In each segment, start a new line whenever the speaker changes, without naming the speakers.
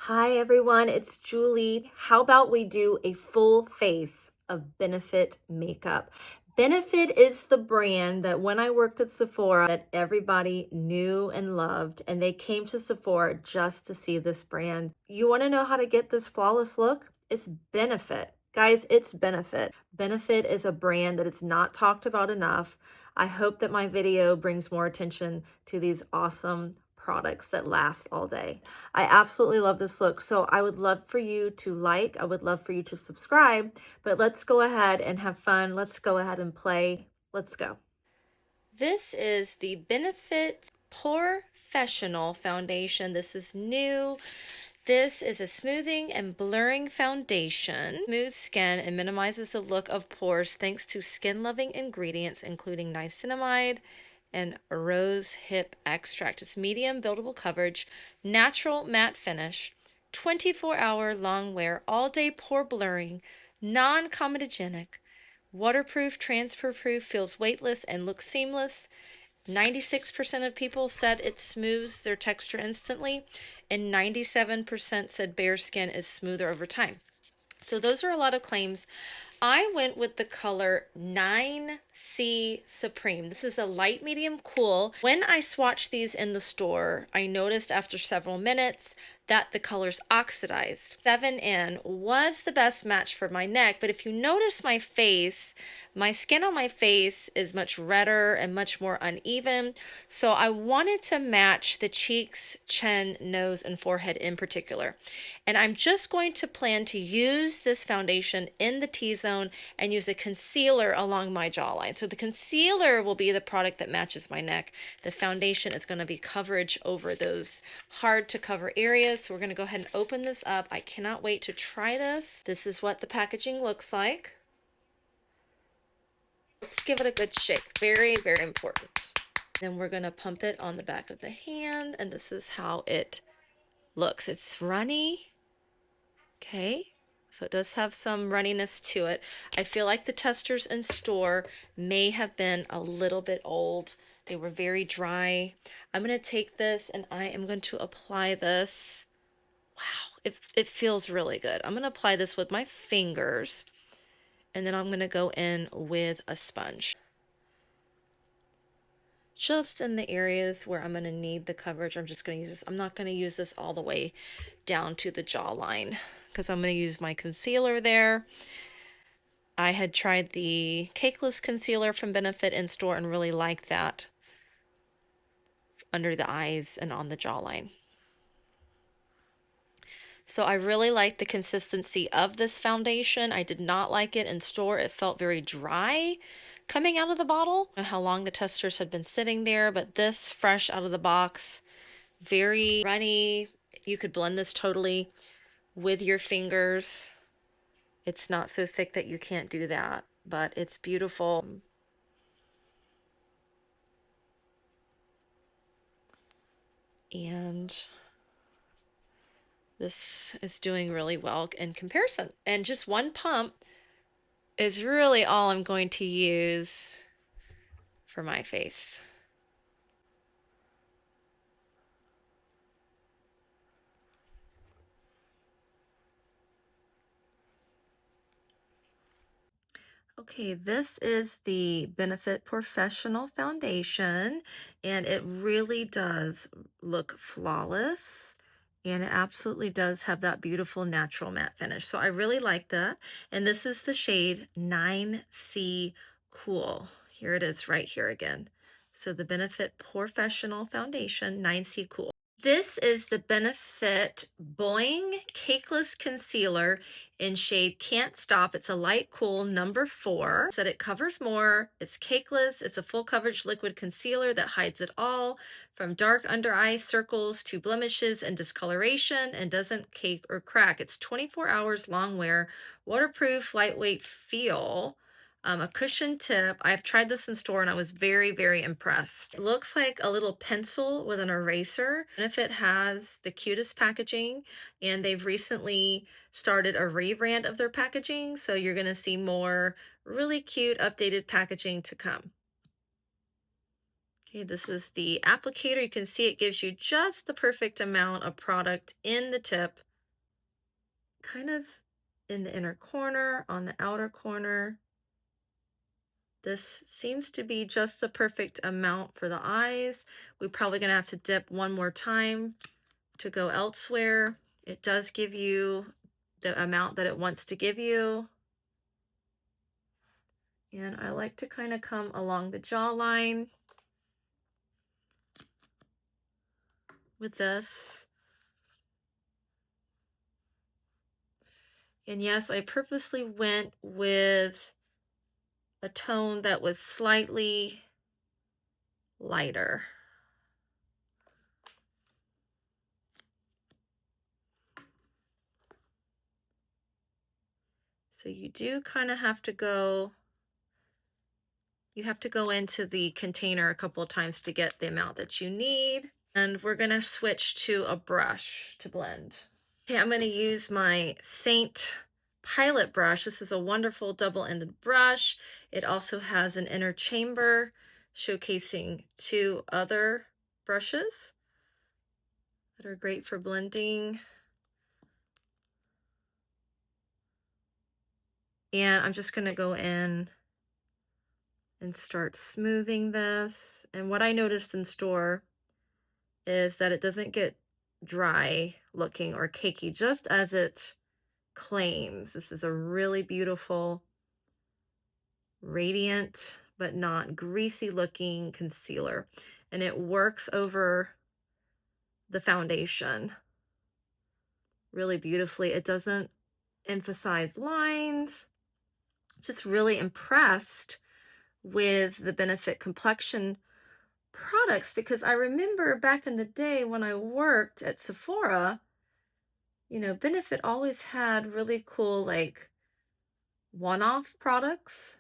Hi everyone, it's Julie. How about we do a full face of Benefit makeup? Benefit is the brand that when I worked at Sephora that everybody knew and loved, and they came to Sephora just to see this brand. You want to know how to get this flawless look? It's Benefit. Guys, it's Benefit. Benefit is a brand that is not talked about enough. I hope that my video brings more attention to these awesome products that last all day. I absolutely love this look. So I would love for you to like, I would love for you to subscribe, but let's go ahead and have fun. Let's go ahead and play. Let's go. This is the Benefit Porefessional Foundation. This is new. This is a smoothing and blurring foundation. Smooths skin and minimizes the look of pores thanks to skin-loving ingredients including niacinamide and rose hip extract. It's medium buildable coverage, natural matte finish, 24-hour long wear, all-day pore blurring, non-comedogenic, waterproof, transfer-proof, feels weightless and looks seamless. 96% of people said it smooths their texture instantly, and 97% said bare skin is smoother over time. So those are a lot of claims. I went with the color 9C Supreme. This is a light medium cool. When I swatched these in the store, I noticed after several minutes that the colors oxidized. 7N was the best match for my neck, but if you notice my face, my skin on my face is much redder and much more uneven. So I wanted to match the cheeks, chin, nose, and forehead in particular. And I'm just going to plan to use this foundation in the T-zone and use a concealer along my jawline. So the concealer will be the product that matches my neck. The foundation is going to be coverage over those hard to cover areas. So we're going to go ahead and open this up. I cannot wait to try this. This is what the packaging looks like. Let's give it a good shake. Very, very important. Then we're going to pump it on the back of the hand, and this is how it looks. It's runny. Okay, so it does have some runniness to it. I feel like the testers in store may have been a little bit old. They were very dry. I'm going to take this and I am going to apply this. Wow, it feels really good. I'm going to apply this with my fingers, and then I'm going to go in with a sponge. Just in the areas where I'm going to need the coverage, I'm just going to use this. I'm not going to use this all the way down to the jawline because I'm going to use my concealer there. I had tried the Cakeless Concealer from Benefit in store and really liked that under the eyes and on the jawline. So I really like the consistency of this foundation. I did not like it in store. It felt very dry coming out of the bottle. I don't know how long the testers had been sitting there, but this fresh out of the box, very runny. You could blend this totally with your fingers. It's not so thick that you can't do that, but it's beautiful. And this is doing really well in comparison. And just one pump is really all I'm going to use for my face. Okay, this is the Benefit Porefessional Foundation, and it really does look flawless, and it absolutely does have that beautiful natural matte finish. So I really like that. And this is the shade 9C Cool. Here it is right here again. So the Benefit Porefessional Foundation 9C Cool. This is the Benefit Boing Cakeless Concealer in shade Can't Stop. It's a light cool number 4. Said it covers more. It's cakeless. It's a full coverage liquid concealer that hides it all from dark under eye circles to blemishes and discoloration and doesn't cake or crack. It's 24 hours long wear, waterproof, lightweight feel. A cushion tip. I've tried this in store and I was very, very impressed. It looks like a little pencil with an eraser. Benefit has the cutest packaging, and they've recently started a rebrand of their packaging, so you're going to see more really cute updated packaging to come. Okay, this is the applicator. You can see it gives you just the perfect amount of product in the tip. kind of in the inner corner, on the outer corner. This seems to be just the perfect amount for the eyes. We're probably gonna have to dip one more time to go elsewhere. It does give you the amount that it wants to give you. And I like to kind of come along the jawline with this. And yes, I purposely went with a tone that was slightly lighter. So you do kind of have to go, you have to go into the container a couple of times to get the amount that you need. And we're gonna switch to a brush to blend. Okay, I'm gonna use my Seint pilot brush. This is a wonderful double-ended brush. It also has an inner chamber showcasing 2 other brushes that are great for blending. And I'm just gonna go in and start smoothing this. And what I noticed in store is that it doesn't get dry looking or cakey, just as it claims. This is a really beautiful, radiant, but not greasy looking concealer. And it works over the foundation really beautifully. It doesn't emphasize lines. Just really impressed with the Benefit complexion products, because I remember back in the day when I worked at Sephora, you know, Benefit always had really cool, like, one-off products,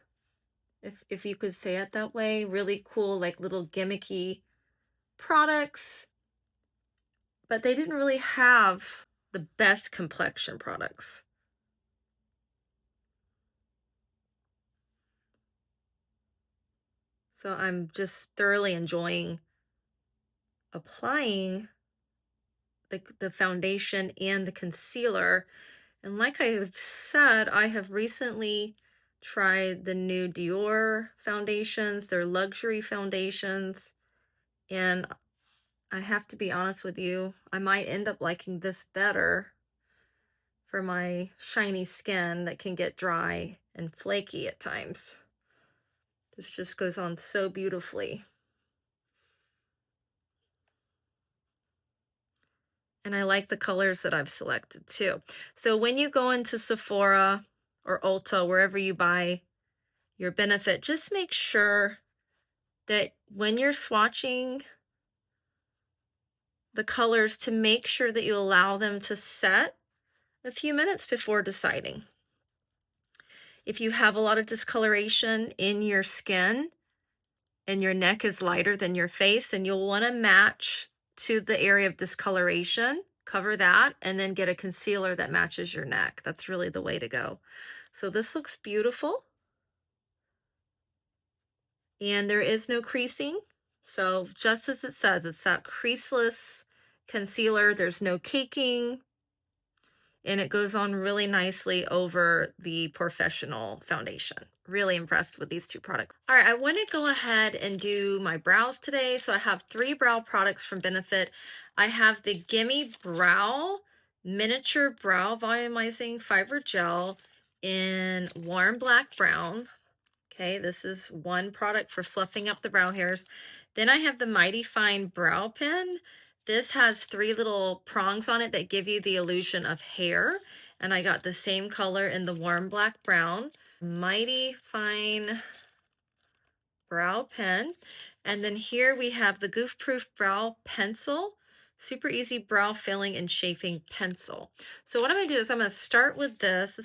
if you could say it that way. Really cool, like, little gimmicky products, but they didn't really have the best complexion products. So I'm just thoroughly enjoying applying the foundation and the concealer. And like I have said, I have recently tried the new Dior foundations, their luxury foundations, and I have to be honest with you, I might end up liking this better for my shiny skin that can get dry and flaky at times. This just goes on so beautifully. And I like the colors that I've selected too. So when you go into Sephora or Ulta, wherever you buy your Benefit, just make sure that when you're swatching the colors, to make sure that you allow them to set a few minutes before deciding. If you have a lot of discoloration in your skin and your neck is lighter than your face, then you'll want to match to the area of discoloration, cover that, and then get a concealer that matches your neck. That's really the way to go. So this looks beautiful. And there is no creasing. So just as it says, it's that creaseless concealer. There's no caking. And it goes on really nicely over the Porefessional Foundation. Really impressed with these 2 products. All right, I want to go ahead and do my brows today. So I have 3 brow products from Benefit. I have the Gimme Brow Miniature Brow Volumizing Fiber Gel in Warm Black Brown. Okay, this is one product for fluffing up the brow hairs. Then I have the Mighty Fine Brow Pen. This has 3 little prongs on it that give you the illusion of hair. And I got the same color in the Warm Black Brown. Mighty Fine Brow Pen. And then here we have the Goofproof Brow Pencil. Super easy brow filling and shaping pencil. So what I'm going to do is I'm going to start with this.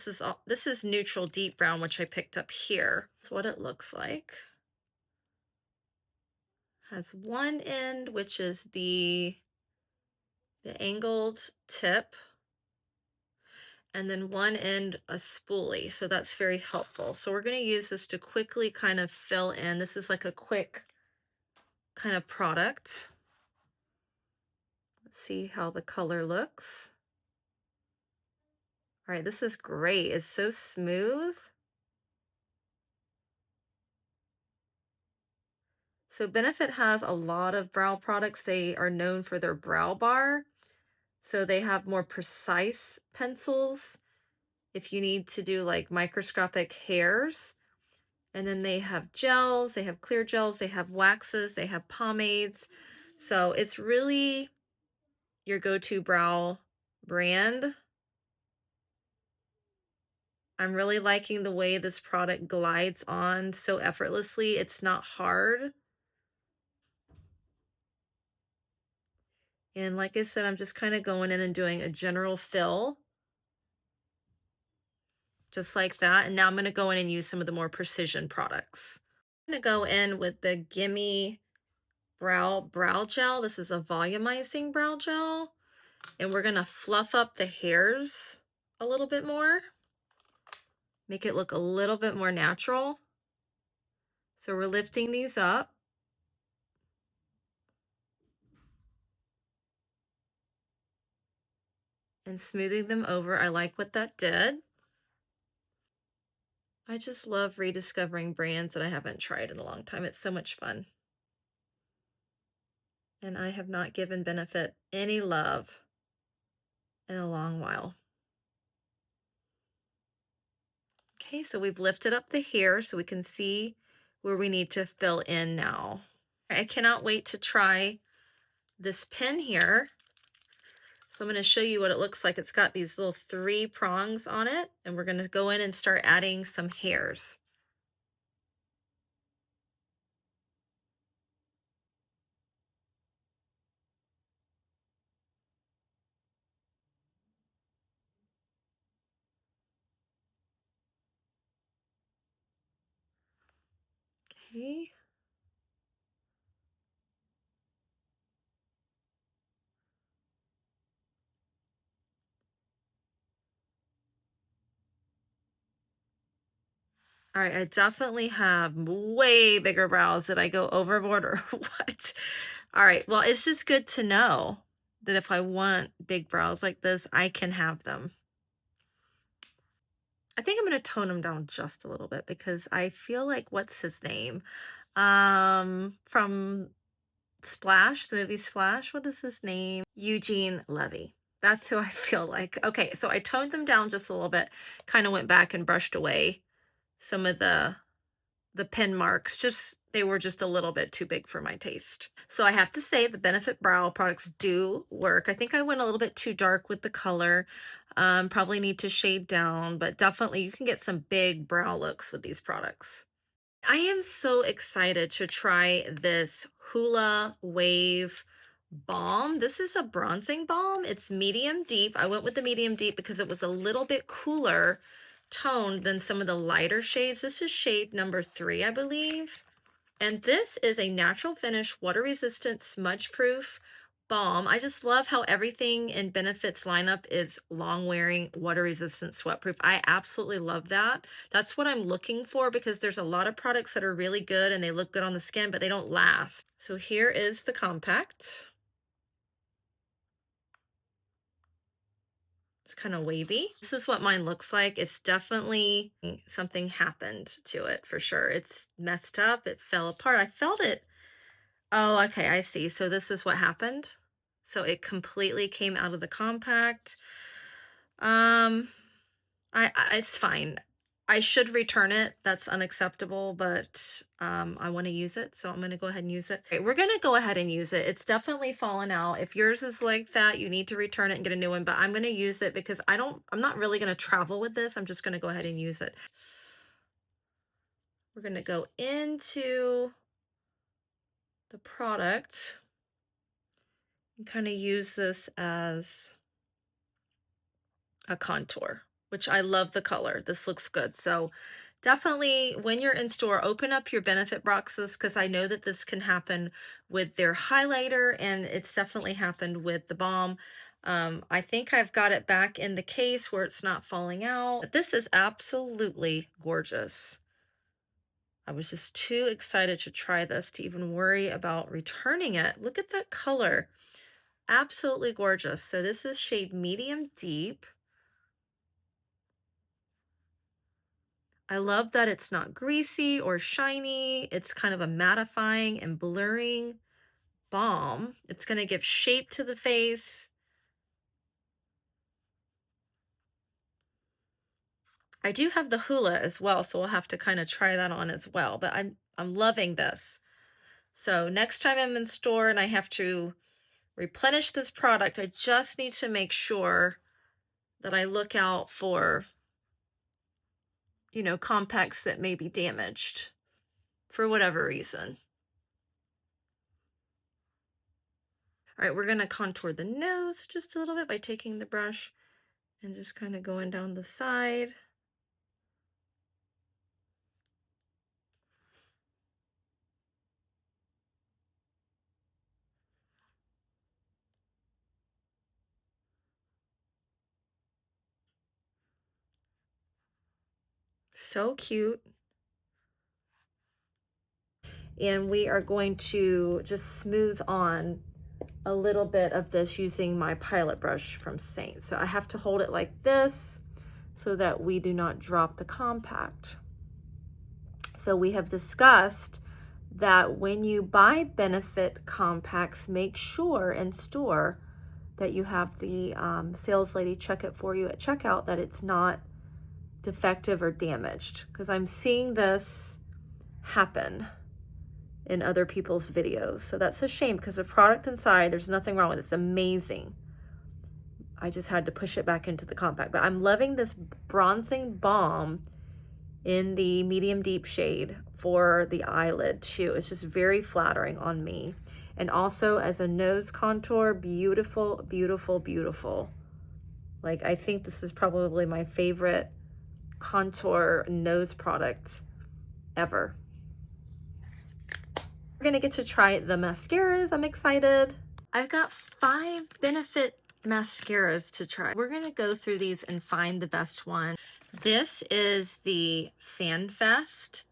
This is neutral deep brown, which I picked up here. That's what it looks like. Has one end, which is the angled tip, and then one end a spoolie. So that's very helpful. So we're going to use this to quickly kind of fill in. This is like a quick kind of product. Let's see how the color looks. All right, this is great. It's so smooth. So Benefit has a lot of brow products. They are known for their brow bar. So they have more precise pencils if you need to do like microscopic hairs. And then they have gels, they have clear gels, they have waxes, they have pomades. So it's really your go-to brow brand. I'm really liking the way this product glides on so effortlessly. It's not hard. And like I said, I'm just kind of going in and doing a general fill, just like that. And now I'm going to go in and use some of the more precision products. I'm going to go in with the Gimme Brow Gel. This is a volumizing brow gel. And we're going to fluff up the hairs a little bit more. Make it look a little bit more natural. So we're lifting these up. And smoothing them over. I like what that did. I just love rediscovering brands that I haven't tried in a long time. It's so much fun. And I have not given Benefit any love in a long while. Okay, so we've lifted up the hair so we can see where we need to fill in now. I cannot wait to try this pen here. So I'm going to show you what it looks like. It's got these little 3 prongs on it, and we're going to go in and start adding some hairs. Okay. All right, I definitely have way bigger brows. Did I go overboard or what? All right, well, it's just good to know that if I want big brows like this, I can have them. I think I'm going to tone them down just a little bit because I feel like, what's his name? From Splash, the movie Splash, what is his name? Eugene Levy. That's who I feel like. Okay, so I toned them down just a little bit, kind of went back and brushed away some of the pen marks. Just they were just a little bit too big for my taste. So I have to say the Benefit brow products do work. I think I went a little bit too dark with the color. Probably need to shade down, but definitely you can get some big brow looks with these products. I am so excited to try this Hoola Wave balm. This is a bronzing balm. It's medium deep. I went with the medium deep because it was a little bit cooler toned than some of the lighter shades. This is shade number 3, I believe. And this is a natural finish, water resistant, smudge proof balm. I just love how everything in Benefit's lineup is long wearing, water resistant, sweat proof. I absolutely love that. That's what I'm looking for because there's a lot of products that are really good and they look good on the skin, but they don't last. So here is the compact. It's kind of wavy. This is what mine looks like. It's definitely something happened to it for sure. It's messed up. It fell apart. I felt it. Oh, okay, I see. So this is what happened. So it completely came out of the compact. Um, it's fine. I should return it. That's unacceptable, but I want to use it, so I'm going to go ahead and use it. Okay, we're going to go ahead and use it. It's definitely fallen out. If yours is like that, you need to return it and get a new one, but I'm going to use it because I'm not really going to travel with this. I'm just going to go ahead and use it. We're going to go into the product and kind of use this as a contour, which I love the color. This looks good. So definitely when you're in store, open up your Benefit boxes because I know that this can happen with their highlighter and it's definitely happened with the balm. I think I've got it back in the case where it's not falling out. But this is absolutely gorgeous. I was just too excited to try this to even worry about returning it. Look at that color. Absolutely gorgeous. So this is shade medium deep. I love that it's not greasy or shiny. It's kind of a mattifying and blurring balm. It's going to give shape to the face. I do have the Hoola as well, so we'll have to kind of try that on as well, but I'm loving this. So next time I'm in store and I have to replenish this product, I just need to make sure that I look out for, you know, compacts that may be damaged for whatever reason. All right, we're gonna contour the nose just a little bit by taking the brush and just kind of going down the side. So cute. And we are going to just smooth on a little bit of this using my pilot brush from Seint. So I have to hold it like this so that we do not drop the compact. So we have discussed that when you buy Benefit compacts, make sure in store that you have the sales lady check it for you at checkout, that it's not defective or damaged, because I'm seeing this happen in other people's videos. So that's a shame, because the product inside, there's nothing wrong with it. It's amazing. I just had to push it back into the compact. But I'm loving this bronzing balm in the medium deep shade for the eyelid too. It's just very flattering on me. And also as a nose contour, beautiful, beautiful, beautiful. Like, I think this is probably my favorite contour nose product ever. We're gonna get to try the mascaras. I'm excited. I've got 5 Benefit mascaras to try. We're gonna go through these and find the best one. This is the FanFest.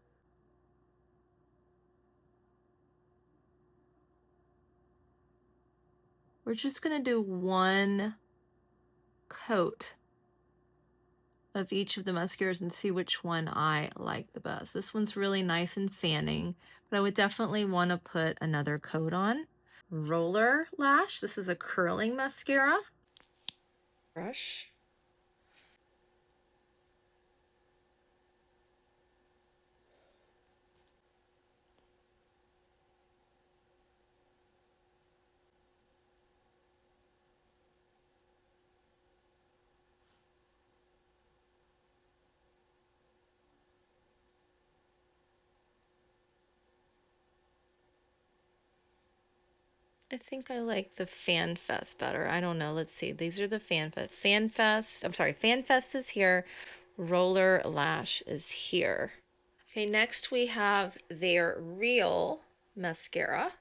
We're just gonna do one coat of each of the mascaras and see which one I like the best. This one's really nice and fanning, but I would definitely want to put another coat on. Roller Lash. This is a curling mascara. Brush. I think I like the FanFest better. I don't know. Let's see. These are the FanFest. I'm sorry. FanFest is here. Roller Lash is here. Okay, next we have their Real mascara.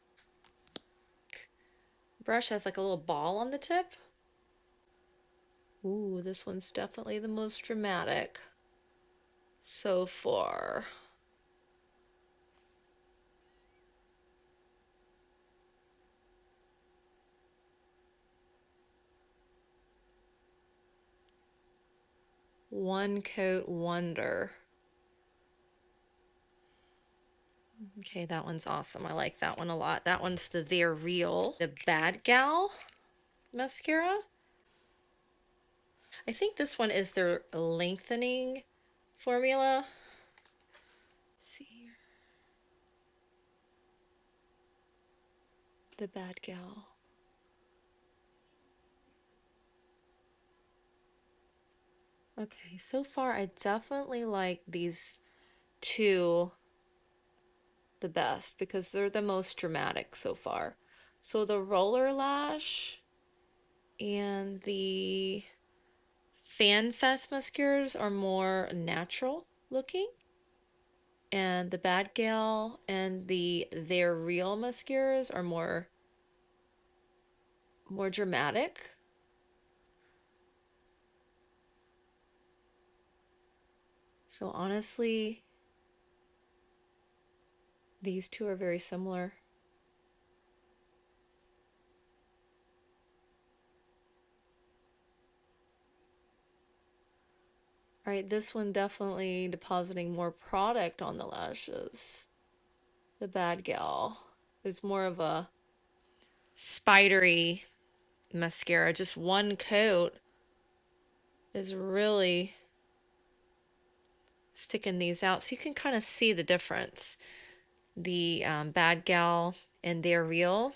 Brush has like a little ball on the tip. Ooh, this one's definitely the most dramatic so far. One Coat Wonder. Okay, that one's awesome. I like that one a lot. That one's the They're Real. The Bad Gal mascara. I think this one is their lengthening formula. Let's see here. The Bad Gal. Okay, so far I definitely like these two the best because they're the most dramatic so far. So the Roller Lash and the FanFest mascaras are more natural looking, and the Bad Gal and the They're Real mascaras are more dramatic. So honestly, these two are very similar. All right, this one definitely depositing more product on the lashes. The Bad Gal is more of a spidery mascara. Just one coat is really sticking these out, so you can kind of see the difference. The Bad Gal and They're Real.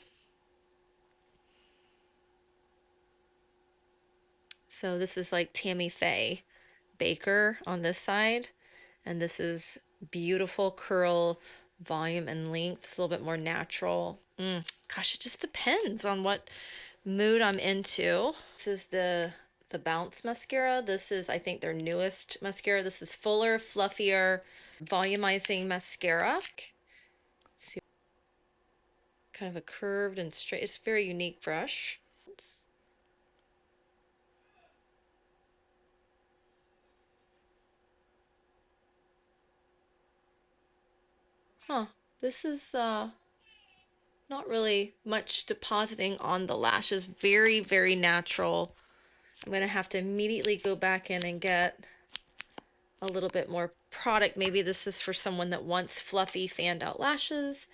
So this is like Tammy Faye Baker on this side, and this is beautiful curl, volume, and length. It's a little bit more natural. Gosh, it just depends on what mood I'm into. This is the Bounce mascara. This is, I think, their newest mascara. This is fuller, fluffier, volumizing mascara. See, kind of a curved and straight. It's a very unique brush. Huh. This is not really much depositing on the lashes. Very, very natural. I'm going to have to immediately go back in and get a little bit more product. Maybe this is for someone that wants fluffy fanned out lashes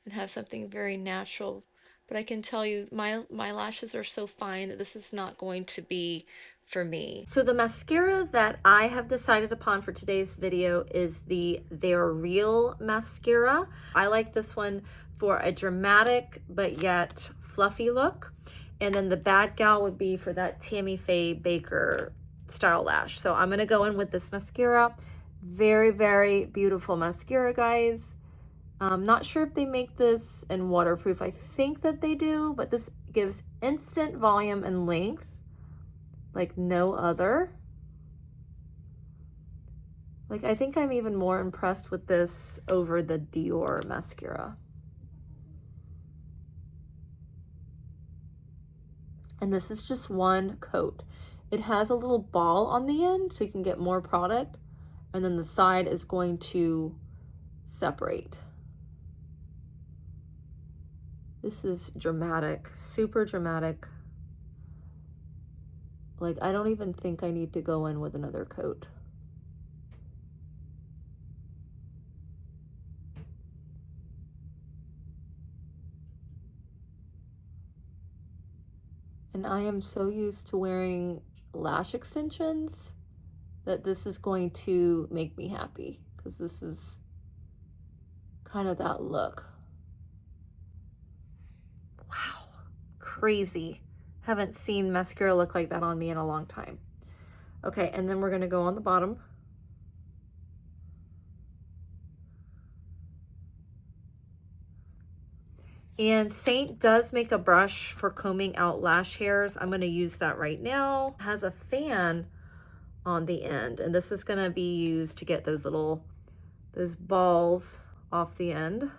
and have something very natural. But I can tell you my lashes are so fine that this is not going to be for me. So the mascara that I have decided upon for today's video is the They're Real mascara. I like this one for a dramatic but yet fluffy look. And then the Bad Gal would be for that Tammy Faye Baker style lash. So I'm going to go in with this mascara. Very, very beautiful mascara, guys. I'm not sure if they make this in waterproof. I think that they do, but this gives instant volume and length like no other. Like, I think I'm even more impressed with this over the Dior mascara. And this is just one coat. It has a little ball on the end so you can get more product, and then the side is going to separate. This is dramatic, super dramatic. Like, I don't even think I need to go in with another coat. And I am so used to wearing lash extensions that this is going to make me happy, because this is kind of that look. Wow, crazy. Haven't seen mascara look like that on me in a long time. Okay, and then we're gonna go on the bottom. And Seint does make a brush for combing out lash hairs. I'm gonna use that right now. It has a fan on the end, and this is gonna be used to get those balls off the end,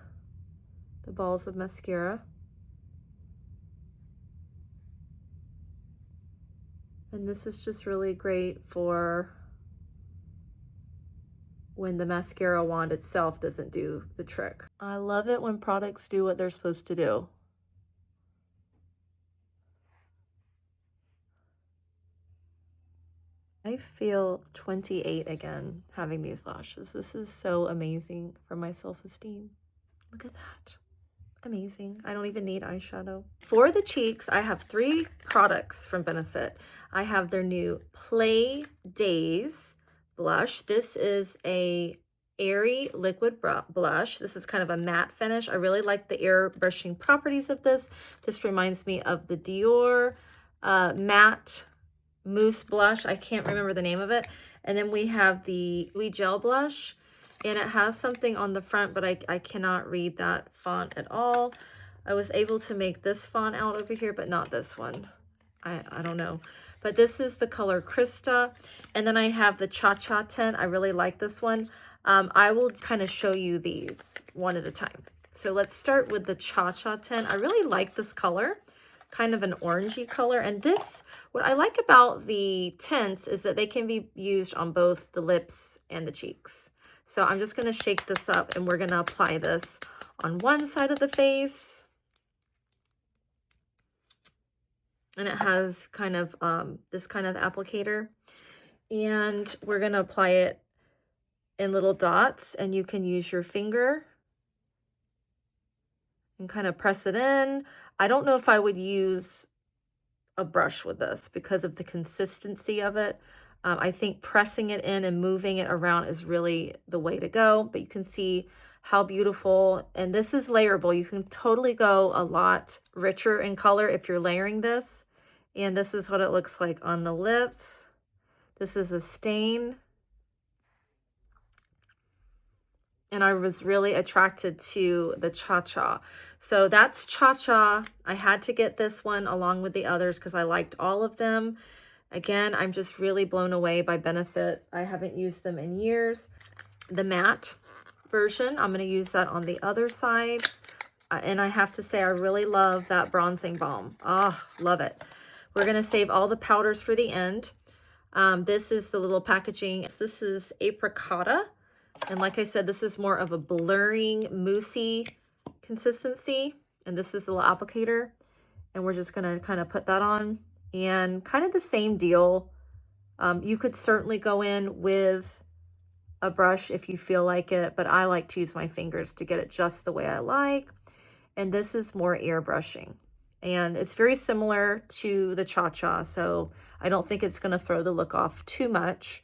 the balls of mascara. And this is just really great for when the mascara wand itself doesn't do the trick. I love it when products do what they're supposed to do. I feel 28 again having these lashes. This is so amazing for my self-esteem. Look at that. Amazing. I don't even need eyeshadow. For the cheeks, I have 3 products from Benefit. I have their new Play Daze blush. This is a airy liquid blush. This is kind of a matte finish. I really like the air brushing properties of this. This reminds me of the Dior matte mousse blush. I can't remember the name of it. And then we have the gel blush, and it has something on the front, but I cannot read that font at all. I was able to make this font out over here, but not this one. I don't know. But this is the color Crystah. And then I have the Cha Cha tint. I really like this one. I will kind of show you these one at a time. So let's start with the Cha Cha tint. I really like this color, kind of an orangey color. And this, what I like about the tints is that they can be used on both the lips and the cheeks. So I'm just going to shake this up, and we're going to apply this on one side of the face. And it has kind of this kind of applicator. And we're going to apply it in little dots, and you can use your finger and kind of press it in. I don't know if I would use a brush with this because of the consistency of it. I think pressing it in and moving it around is really the way to go, but you can see how beautiful, and this is layerable. You can totally go a lot richer in color if you're layering this. And this is what it looks like on the lips. This is a stain. And I was really attracted to the Cha-Cha. So that's Cha-Cha. I had to get this one along with the others because I liked all of them. Again, I'm just really blown away by Benefit. I haven't used them in years. The matte version, I'm going to use that on the other side. And I have to say, I really love that bronzing balm. Ah, love it. We're going to save all the powders for the end. This is the little packaging. This is Apricotta. And like I said, this is more of a blurring, moussey consistency. And this is the little applicator. And we're just going to kind of put that on. And kind of the same deal. You could certainly go in with a brush if you feel like it, but I like to use my fingers to get it just the way I like. And this is more airbrushing. And it's very similar to the Cha-Cha, so I don't think it's going to throw the look off too much.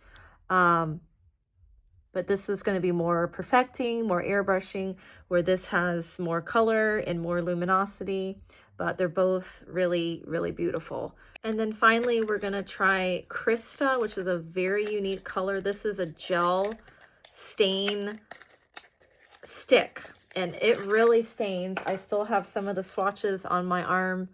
But this is going to be more perfecting, more airbrushing, where this has more color and more luminosity. But they're both really, really beautiful. And then finally, we're going to try Crystah, which is a very unique color. This is a gel stain stick, and it really stains. I still have some of the swatches on my arm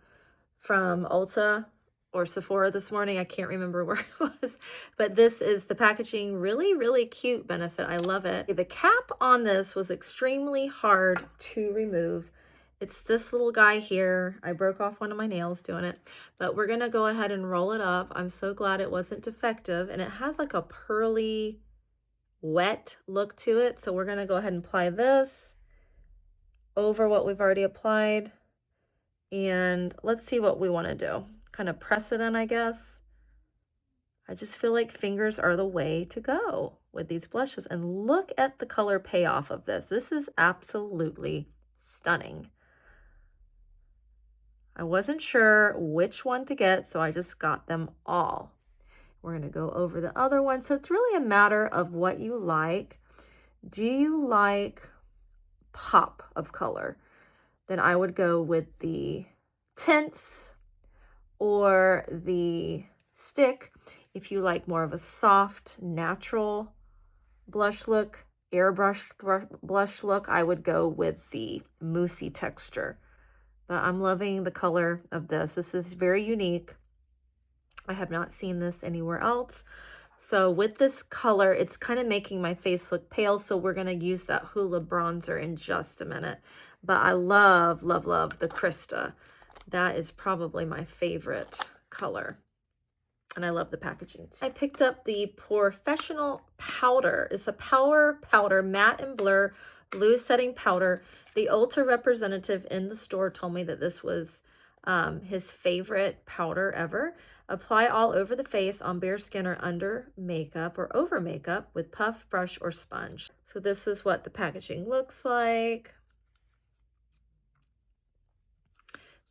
from Ulta or Sephora this morning. I can't remember where it was, but this is the packaging. Really, really cute Benefit. I love it. The cap on this was extremely hard to remove. It's this little guy here. I broke off one of my nails doing it, but we're going to go ahead and roll it up. I'm so glad it wasn't defective, and it has like a pearly, wet look to it. So we're going to go ahead and apply this over what we've already applied. And let's see what we want to do. Kind of press it in, I guess. I just feel like fingers are the way to go with these blushes. And look at the color payoff of this. This is absolutely stunning. I wasn't sure which one to get, so I just got them all. We're going to go over the other one. So it's really a matter of what you like. Do you like pop of color? Then I would go with the tints or the stick. If you like more of a soft, natural blush look, airbrushed blush look, I would go with the moussey texture. But I'm loving the color of this. This is very unique. I have not seen this anywhere else. So with this color, it's kind of making my face look pale. So we're going to use that Hoola bronzer in just a minute. But I love, love, love the Crystah. That is probably my favorite color. And I love the packaging too. I picked up the Porefessional powder. It's a power powder, matte and blur, loose setting powder. The Ulta representative in the store told me that this was his favorite powder ever. Apply all over the face on bare skin or under makeup or over makeup with puff, brush, or sponge. So this is what the packaging looks like.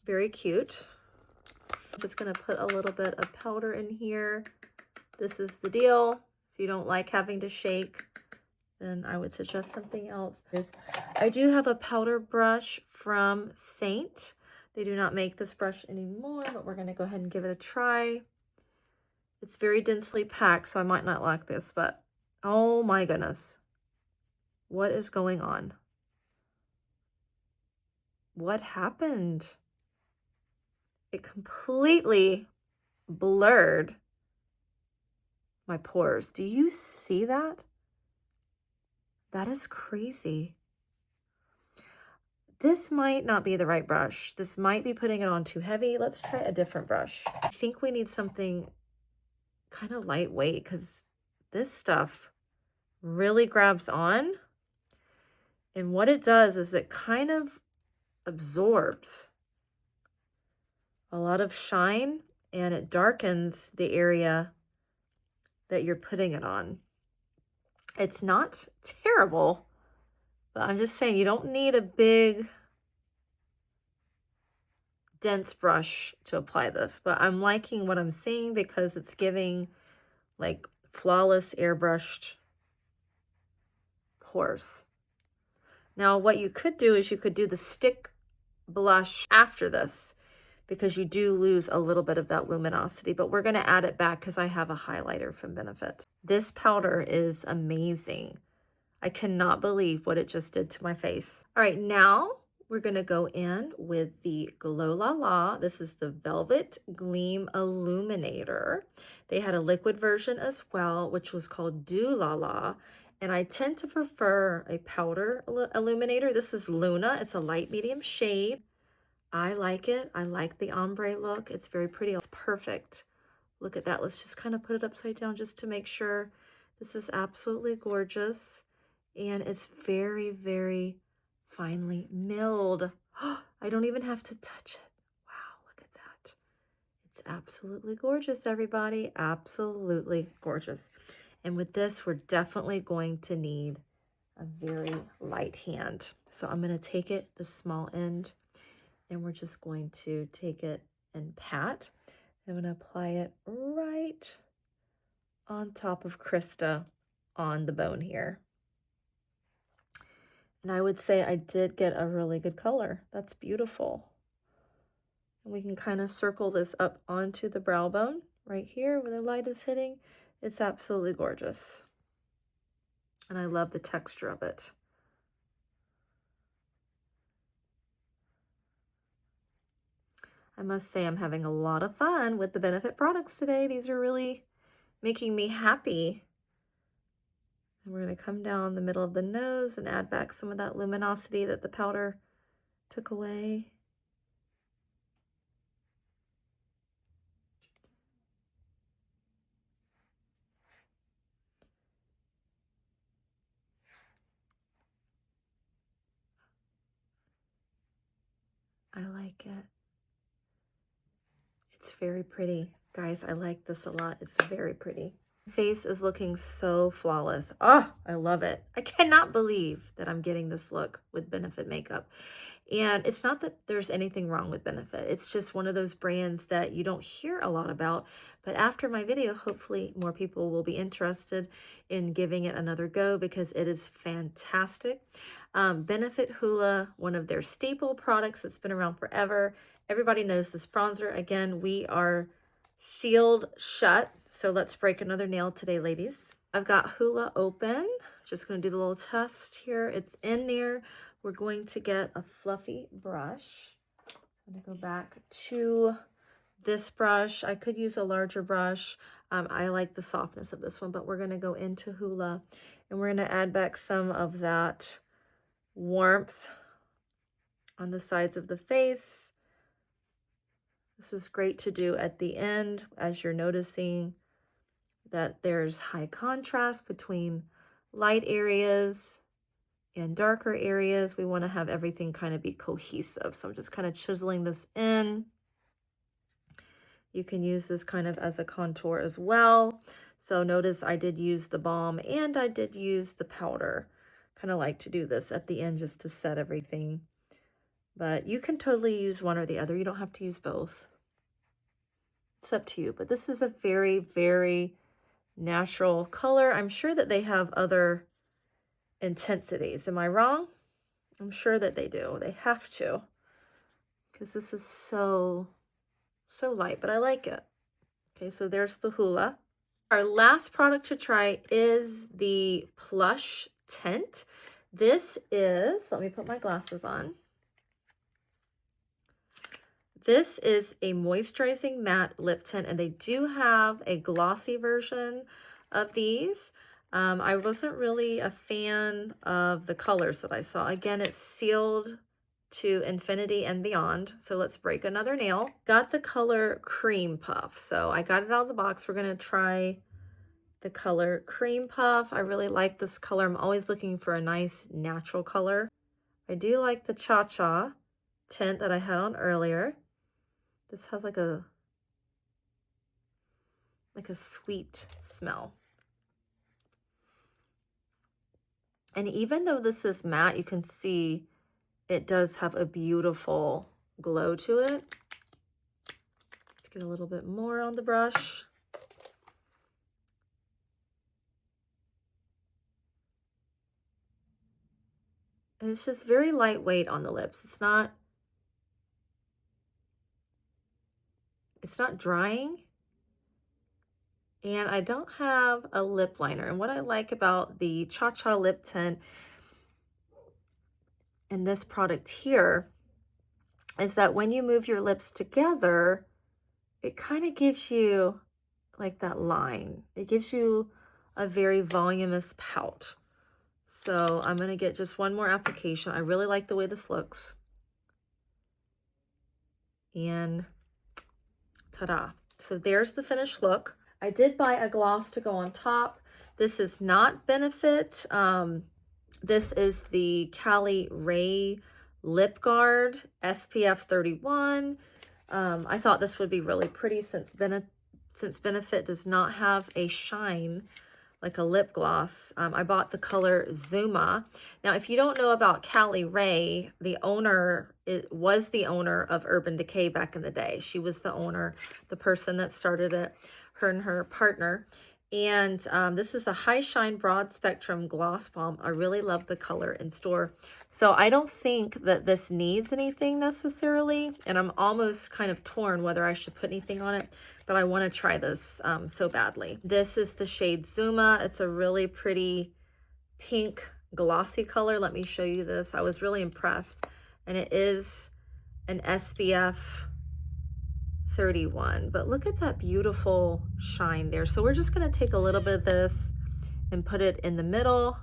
Very cute. I'm just going to put a little bit of powder in here. This is the deal. If you don't like having to shake, then I would suggest something else. I do have a powder brush from Seint. They do not make this brush anymore, but we're going to go ahead and give it a try. It's very densely packed, so I might not like this, but oh my goodness. What is going on? What happened? It completely blurred my pores. Do you see that? That is crazy. This might not be the right brush. This might be putting it on too heavy. Let's try a different brush. I think we need something kind of lightweight because this stuff really grabs on. And what it does is it kind of absorbs a lot of shine, and it darkens the area that you're putting it on. It's not terrible, but I'm just saying you don't need a big dense brush to apply this, but I'm liking what I'm seeing because it's giving like flawless airbrushed pores. Now what you could do is you could do the stick blush after this because you do lose a little bit of that luminosity, but we're going to add it back because I have a highlighter from Benefit. This powder is amazing. I cannot believe what it just did to my face. All right, now we're going to go in with the Glow La La. This is the Velvet Gleam Illuminator. They had a liquid version as well, which was called Do La La. And I tend to prefer a powder illuminator. This is Luna. It's a light medium shade. I like it. I like the ombre look. It's very pretty. It's perfect. Look at that. Let's just kind of put it upside down just to make sure. This is absolutely gorgeous. And it's very, very finely milled. I don't even have to touch it. Wow, look at that. It's absolutely gorgeous, everybody. Absolutely gorgeous. And with this, we're definitely going to need a very light hand. So I'm going to take it, the small end, and we're just going to take it and pat. I'm going to apply it right on top of Crystah on the bone here. And I would say I did get a really good color. That's beautiful. And we can kind of circle this up onto the brow bone right here where the light is hitting. It's absolutely gorgeous. And I love the texture of it. I must say I'm having a lot of fun with the Benefit products today. These are really making me happy. And we're going to come down the middle of the nose and add back some of that luminosity that the powder took away. I like it. It's very pretty. Guys, I like this a lot. It's very pretty. Face is looking so flawless. Oh, I love it. I cannot believe that I'm getting this look with Benefit makeup. And it's not that there's anything wrong with Benefit. It's just one of those brands that you don't hear a lot about. But after my video, hopefully more people will be interested in giving it another go because it is fantastic. Benefit Hoola, one of their staple products that's been around forever. Everybody knows this bronzer. Again, we are sealed shut. So let's break another nail today, ladies. I've got Hoola open. Just going to do the little test here. It's in there. We're going to get a fluffy brush. I'm going to go back to this brush. I could use a larger brush. I like the softness of this one, but we're going to go into Hoola and we're going to add back some of that warmth on the sides of the face. This is great to do at the end as you're noticing that there's high contrast between light areas and darker areas. We want to have everything kind of be cohesive. So I'm just kind of chiseling this in. You can use this kind of as a contour as well. So notice I did use the balm and I did use the powder. Kind of like to do this at the end just to set everything. But you can totally use one or the other. You don't have to use both. It's up to you. But this is a very, very natural color. I'm sure that they have other intensities. Am I wrong? I'm sure that they do. They have to. Because this is so light, but I like it. Okay, so there's the Hoola. Our last product to try is the Plush tint. This is, let me put my glasses on. This is a moisturizing matte lip tint, and they do have a glossy version of these. I wasn't really a fan of the colors that I saw. Again, it's sealed to infinity and beyond. So let's break another nail. Got the color Cream Puff. So I got it out of the box. We're going to try the color Cream Puff. I really like this color. I'm always looking for a nice natural color. I do like the Cha Cha tint that I had on earlier. This has like a like a sweet smell. And even though this is matte, you can see it does have a beautiful glow to it. Let's get a little bit more on the brush. And it's just very lightweight on the lips. It's not drying. And I don't have a lip liner. And what I like about the Cha Cha lip tint in this product here is that when you move your lips together, it kind of gives you like that line. It gives you a very voluminous pout. So I'm going to get just one more application. I really like the way this looks. And ta-da. So there's the finished look. I did buy a gloss to go on top. This is not Benefit. This is the Cali Ray Lip Guard SPF 31. I thought this would be really pretty since Benefit does not have a shine like a lip gloss. I bought the color Zuma. Now, if you don't know about Cali Ray, the owner was the owner of Urban Decay back in the day. She was the owner, the person that started it, her and her partner. And this is a high shine broad spectrum gloss balm. I really love the color in store. So I don't think that this needs anything necessarily. And I'm almost kind of torn whether I should put anything on it, but I want to try this so badly. This is the shade Zuma. It's a really pretty pink glossy color. Let me show you this. I was really impressed. And it is an SPF 31, but look at that beautiful shine there. So we're just going to take a little bit of this and put it in the middle.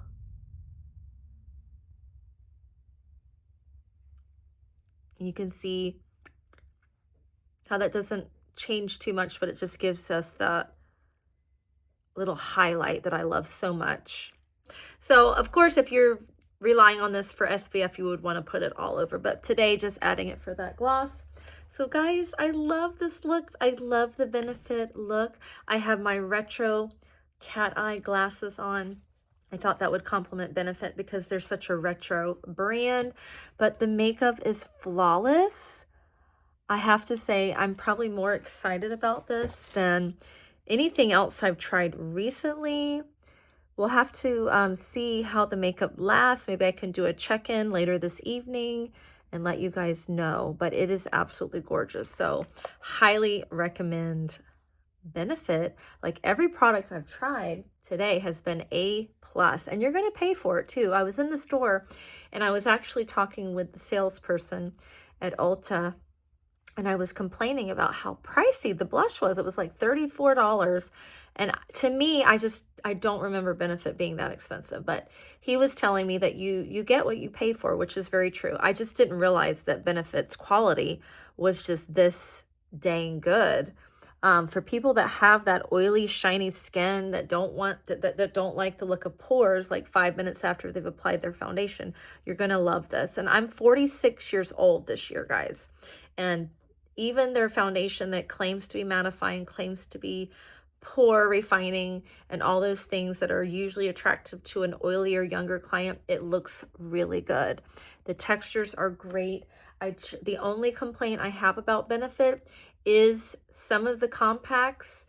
And you can see how that doesn't change too much, but it just gives us that little highlight that I love so much. So of course, if you're relying on this for SPF, you would want to put it all over, but today just adding it for that gloss. So guys, I love this look. I love the Benefit look. I have my retro cat eye glasses on. I thought that would complement Benefit because they're such a retro brand, but the makeup is flawless. I have to say, I'm probably more excited about this than anything else I've tried recently. We'll have to see how the makeup lasts. Maybe I can do a check-in later this evening and let you guys know, but it is absolutely gorgeous. So highly recommend Benefit. Like every product I've tried today has been A+, and you're going to pay for it too. I was in the store and I was actually talking with the salesperson at Ulta, and I was complaining about how pricey the blush was. It was like $34. And to me, I don't remember Benefit being that expensive, but he was telling me that you get what you pay for, which is very true. I just didn't realize that Benefit's quality was just this dang good. For people that have that oily, shiny skin that don't like the look of pores like 5 minutes after they've applied their foundation, you're gonna love this. And I'm 46 years old this year, guys. And even their foundation that claims to be mattifying, claims to be pore refining, and all those things that are usually attractive to an oilier, younger client, it looks really good. The textures are great. The only complaint I have about Benefit is some of the compacts.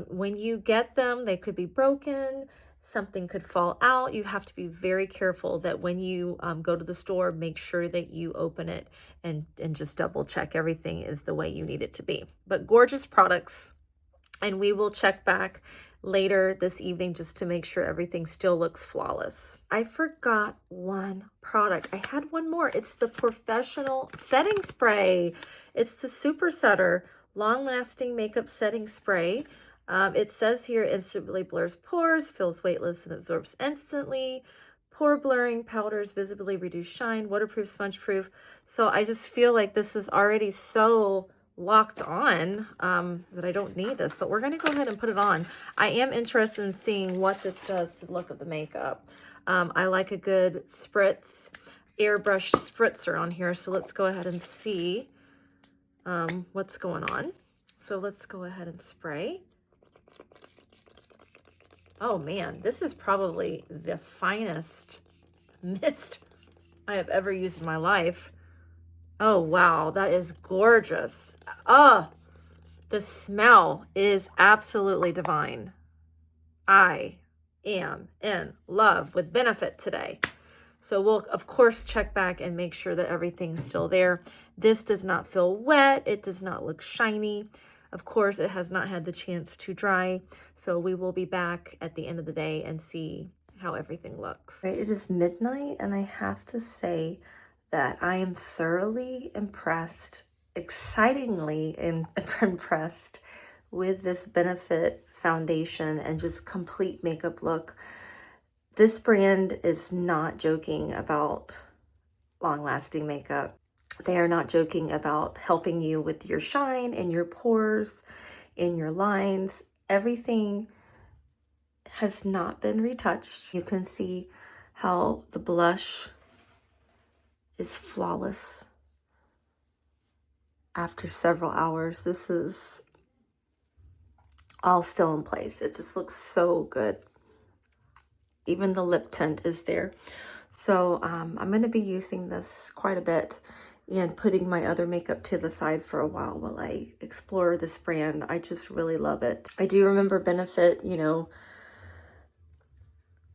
When you get them, they could be broken. Something could fall out. You have to be very careful that when you go to the store, make sure that you open it and just double check everything is the way you need it to be. But gorgeous products. And we will check back later this evening just to make sure everything still looks flawless. I forgot one product. I had one more. It's the Porefessional Setting Spray. It's the Supersetter Long-Lasting Makeup Setting Spray. It says here, instantly blurs pores, feels weightless and absorbs instantly. Pore blurring powders, visibly reduce shine, waterproof, sponge proof. So I just feel like this is already so locked on that I don't need this, but we're going to go ahead and put it on. I am interested in seeing what this does to the look of the makeup. I like a good spritz, airbrush spritzer on here. So let's go ahead and see what's going on. So let's go ahead and spray. Oh man, this is probably the finest mist I have ever used in my life. Oh wow, that is gorgeous. Oh, the smell is absolutely divine. I am in love with Benefit today. So we'll, of course, check back and make sure that everything's still there. This does not feel wet. It does not look shiny. Of course, it has not had the chance to dry. So we will be back at the end of the day and see how everything looks. Right, it is midnight, and I have to say that I am thoroughly impressed, excitingly impressed with this Benefit foundation and just complete makeup look. This brand is not joking about long-lasting makeup. They are not joking about helping you with your shine in your pores, in your lines. Everything has not been retouched. You can see how the blush is flawless after several hours. This is all still in place. It just looks so good. Even the lip tint is there. So I'm going to be using this quite a bit and putting my other makeup to the side for a while I explore this brand. I just really love it. I do remember Benefit, you know,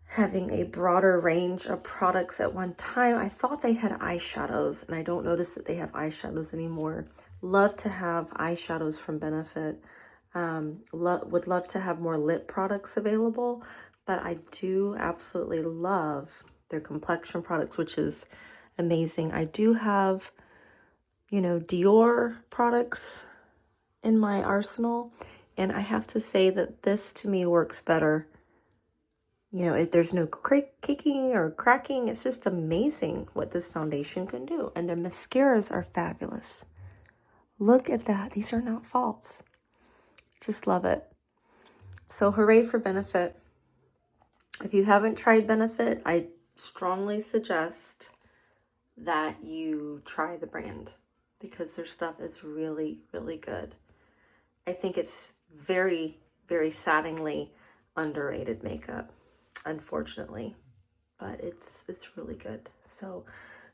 having a broader range of products at one time. I thought they had eyeshadows, and I don't notice that they have eyeshadows anymore. Love to have eyeshadows from Benefit. Would love to have more lip products available, but I do absolutely love their complexion products, which is amazing. I do have, you know, Dior products in my arsenal, and I have to say that this to me works better. You know, there's no kicking or cracking. It's just amazing what this foundation can do. And the mascaras are fabulous. Look at that. These are not false. Just love it. So hooray for Benefit. If you haven't tried Benefit, I strongly suggest that you try the brand because their stuff is really, really good. I think it's very, very saddeningly underrated makeup, unfortunately, but it's really good. So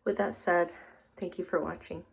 with that said, thank you for watching.